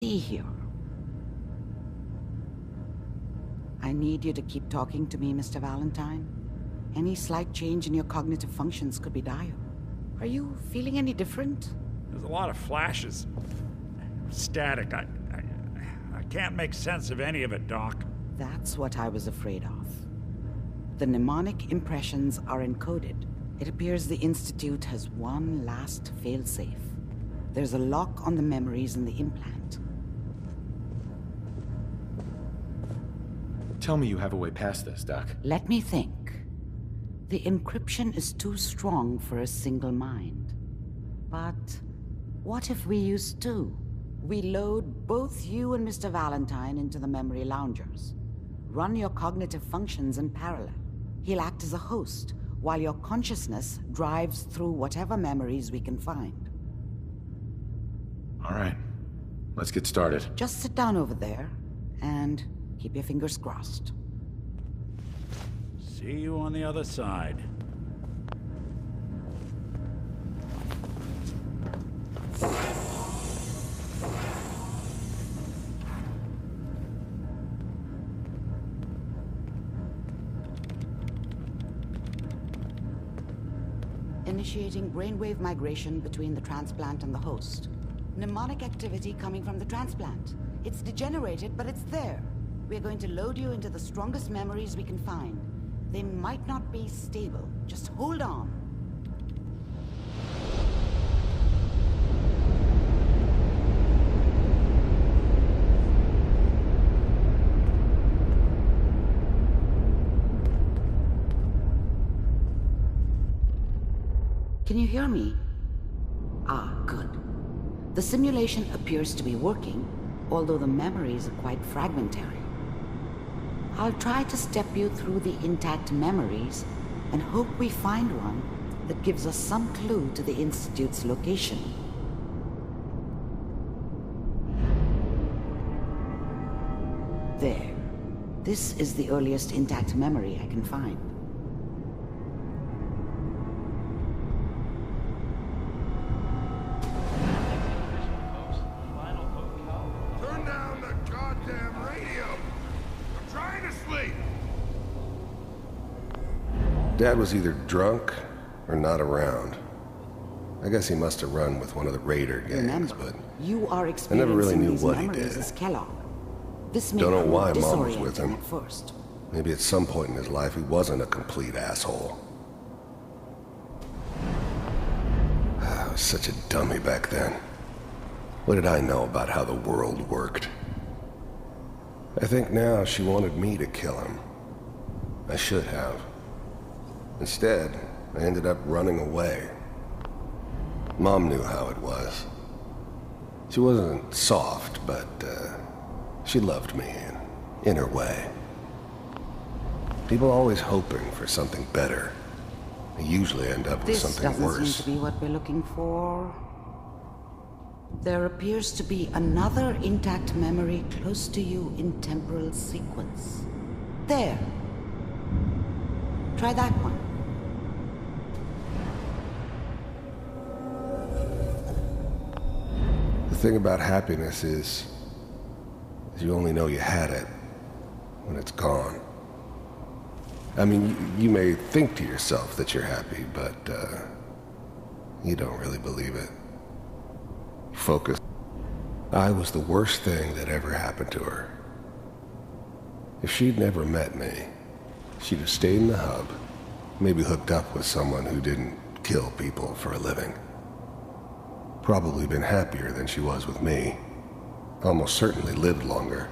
See here. I need you to keep talking to me, Mr. Valentine. Any slight change in your cognitive functions could be dire. Are you feeling any different? There's a lot of flashes. Static. I can't make sense of any of it, Doc. That's what I was afraid of. The mnemonic impressions are encoded. It appears the Institute has one last failsafe. There's a lock on the memories in the implant. Tell me you have a way past this, Doc. Let me think. The encryption is too strong for a single mind. But what if we use two? We load both you and Mr. Valentine into the memory loungers. Run your cognitive functions in parallel. He'll act as a host, while your consciousness drives through whatever memories we can find. All right. Let's get started. Just sit down over there, and keep your fingers crossed. See you on the other side. Initiating brainwave migration between the transplant and the host. Mnemonic activity coming from the transplant. It's degenerated, but it's there. We're going to load you into the strongest memories we can find. They might not be stable. Just hold on. Can you hear me? Ah, good. The simulation appears to be working, although the memories are quite fragmentary. I'll try to step you through the intact memories and hope we find one that gives us some clue to the Institute's location. There. This is the earliest intact memory I can find. Turn down the goddamn radio! I'm trying to sleep! Dad was either drunk or not around. I guess he must have run with one of the Raider gangs, Remember, but you are I never really experiencing knew these what he memories did. as Kellogg. This may Don't know prove why Mom was with disorienting him. at first. Maybe at some point in his life he wasn't a complete asshole. I was such a dummy back then. What did I know about how the world worked? I think now she wanted me to kill him. I should have. Instead, I ended up running away. Mom knew how it was. She wasn't soft, but she loved me in her way. People always hoping for something better. They usually end up with This something doesn't worse. seem to be what we're looking for. There appears to be another intact memory close to you in temporal sequence. There. Try that one. The thing about happiness is you only know you had it when it's gone. I mean, you may think to yourself that you're happy, but you don't really believe it. Focus. I was the worst thing that ever happened to her. If she'd never met me, she'd have stayed in the hub, maybe hooked up with someone who didn't kill people for a living. Probably been happier than she was with me. Almost certainly lived longer.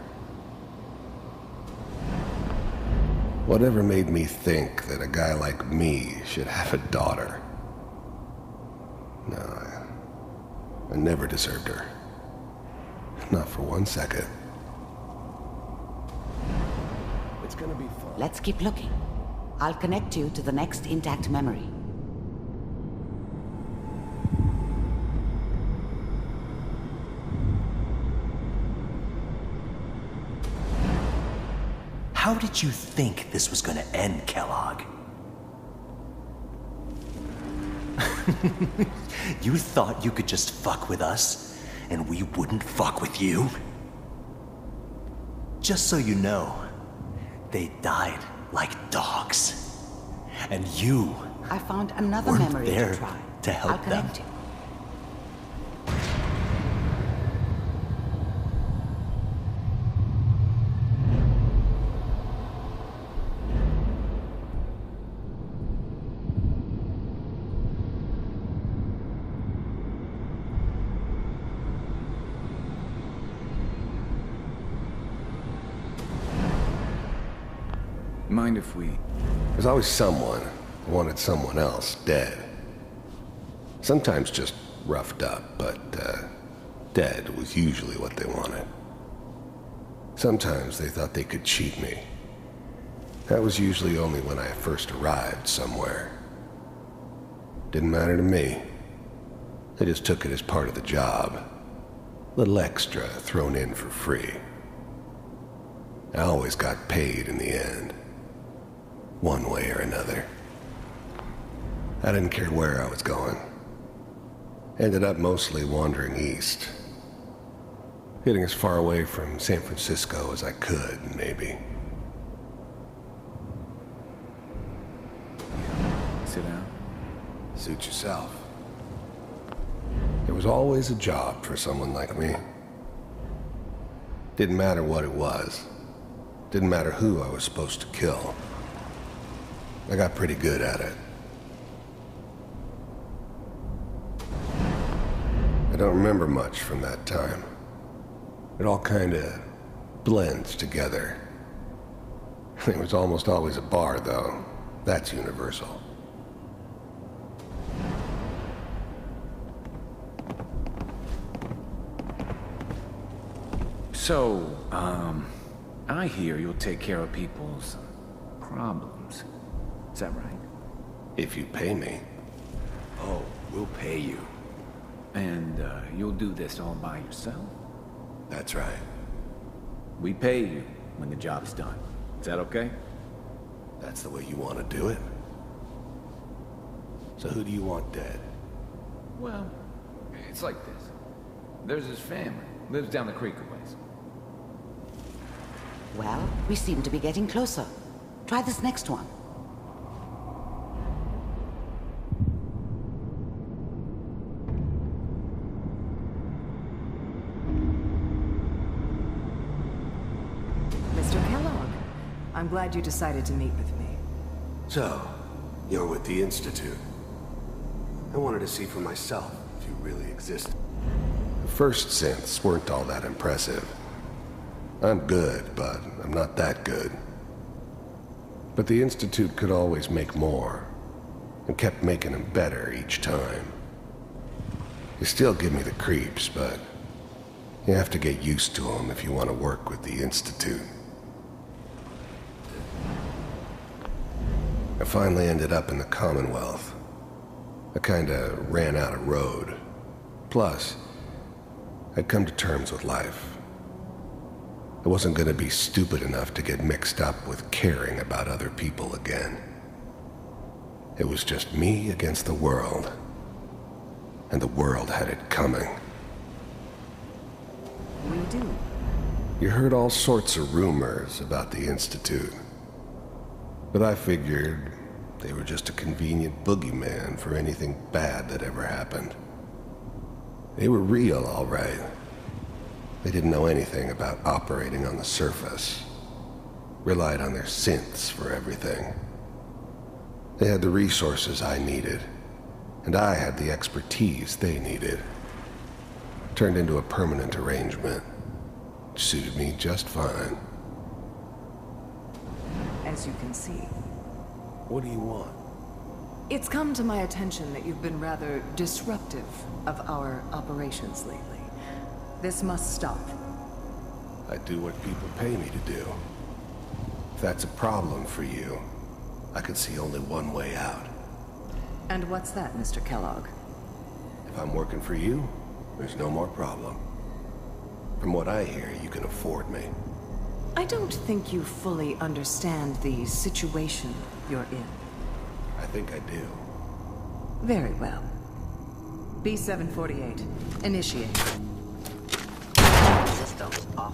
Whatever made me think that a guy like me should have a daughter? No, I never deserved her. Not for 1 second. It's gonna be fun. Let's keep looking. I'll connect you to the next intact memory. How did you think this was gonna end, Kellogg? You thought you could just fuck with us and we wouldn't fuck with you? Just so you know, they died like dogs. And you I found another weren't memory there to try. to help I'll connect them. you. Mind if we... There's always someone who wanted someone else dead. Sometimes just roughed up, but dead was usually what they wanted. Sometimes they thought they could cheat me. That was usually only when I first arrived somewhere. Didn't matter to me. They just took it as part of the job. Little extra thrown in for free. I always got paid in the end. One way or another. I didn't care where I was going. Ended up mostly wandering east. Getting as far away from San Francisco as I could, maybe. Sit down. Suit yourself. There was always a job for someone like me. Didn't matter what it was. Didn't matter who I was supposed to kill. I got pretty good at it. I don't remember much from that time. It all kinda blends together. There was almost always a bar, though. That's universal. So, I hear you'll take care of people's problems. Is that right? If you pay me. Oh, we'll pay you. And, you'll do this all by yourself? That's right. We pay you when the job's done. Is that okay? That's the way you want to do it. So who do you want dead? Well, it's like this. There's his family. Lives down the creek a ways. Well, we seem to be getting closer. Try this next one. Mr. Kellogg, I'm glad you decided to meet with me. So, you're with the Institute. I wanted to see for myself if you really existed. The first synths weren't all that impressive. I'm good, but I'm not that good. But the Institute could always make more, and kept making them better each time. They still give me the creeps, but you have to get used to them if you want to work with the Institute. I finally ended up in the Commonwealth. I kinda ran out of road. Plus, I'd come to terms with life. I wasn't gonna be stupid enough to get mixed up with caring about other people again. It was just me against the world. And the world had it coming. We do. You heard all sorts of rumors about the Institute. But I figured they were just a convenient boogeyman for anything bad that ever happened. They were real, all right. They didn't know anything about operating on the surface. Relied on their synths for everything. They had the resources I needed, and I had the expertise they needed. Turned into a permanent arrangement. Suited me just fine. As you can see. What do you want? It's come to my attention that you've been rather disruptive of our operations lately. This must stop. I do what people pay me to do. If that's a problem for you, I can see only one way out. And what's that, Mr. Kellogg? If I'm working for you, there's no more problem. From what I hear, you can afford me. I don't think you fully understand the situation you're in. I think I do. Very well. B-748, initiate. systems off.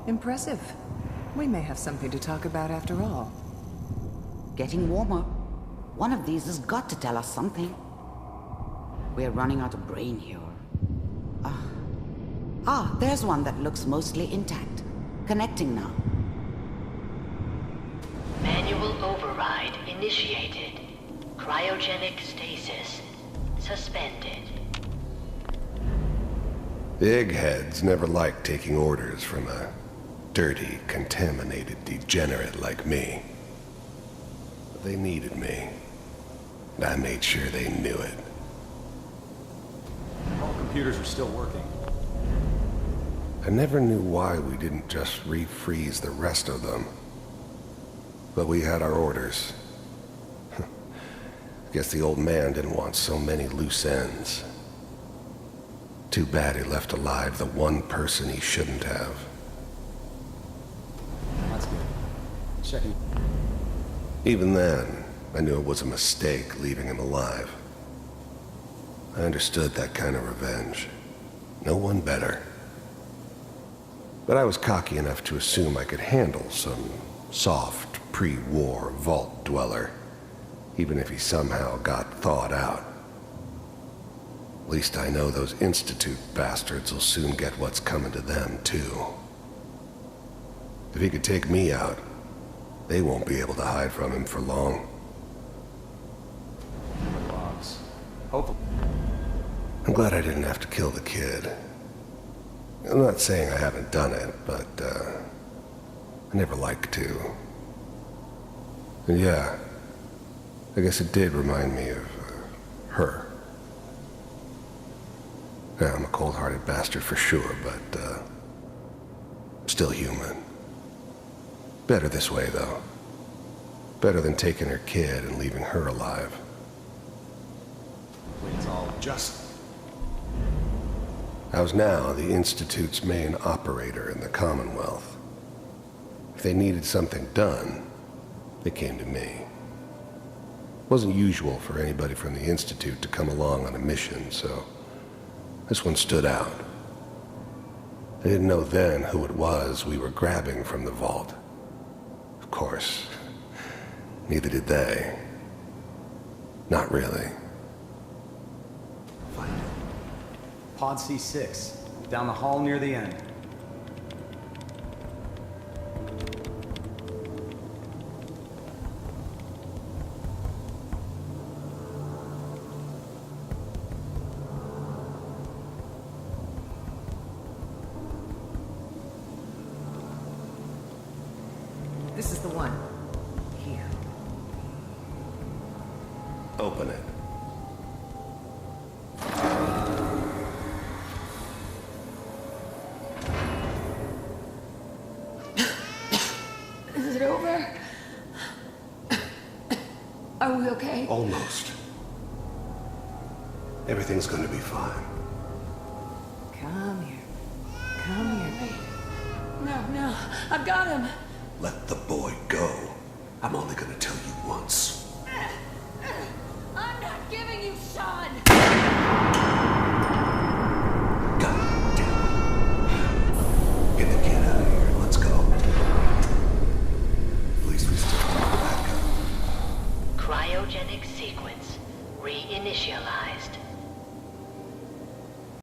Impressive. We may have something to talk about after all. Getting warmer. One of these has got to tell us something. We're running out of brain here. There's one that looks mostly intact. Connecting now. Manual override initiated. Cryogenic stasis suspended. The eggheads never liked taking orders from a dirty, contaminated degenerate like me. But they needed me, and I made sure they knew it. All computers are still working. I never knew why we didn't just refreeze the rest of them. But we had our orders. Guess the old man didn't want so many loose ends. Too bad he left alive the one person he shouldn't have. That's good. Checking. Even then, I knew it was a mistake leaving him alive. I understood that kind of revenge. No one better. But I was cocky enough to assume I could handle some soft, pre-war vault dweller, even if he somehow got thawed out. At least I know those Institute bastards will soon get what's coming to them, too. If he could take me out, they won't be able to hide from him for long. Logs. Hopefully. I'm glad I didn't have to kill the kid. I'm not saying I haven't done it, but, I never liked to. And yeah, I guess it did remind me of, her. Yeah, I'm a cold-hearted bastard for sure, but, still human. Better this way, though. Better than taking her kid and leaving her alive. It's all just... I was now the Institute's main operator in the Commonwealth. If they needed something done, they came to me. It wasn't usual for anybody from the Institute to come along on a mission, so this one stood out. I didn't know then who it was we were grabbing from the vault. Of course, neither did they. Not really. Pod C6, down the hall near the end. This is the one. Here. Open it. Is it over? Are we okay? Almost. Everything's gonna be fine. Come here. Come here. No, I've got him. Let the boy go. I'm only gonna tell you once. I'm not giving you Sean. God damn it. Get the kid out of here. Let's go. At least we still have backup. Cryogenic sequence reinitialized.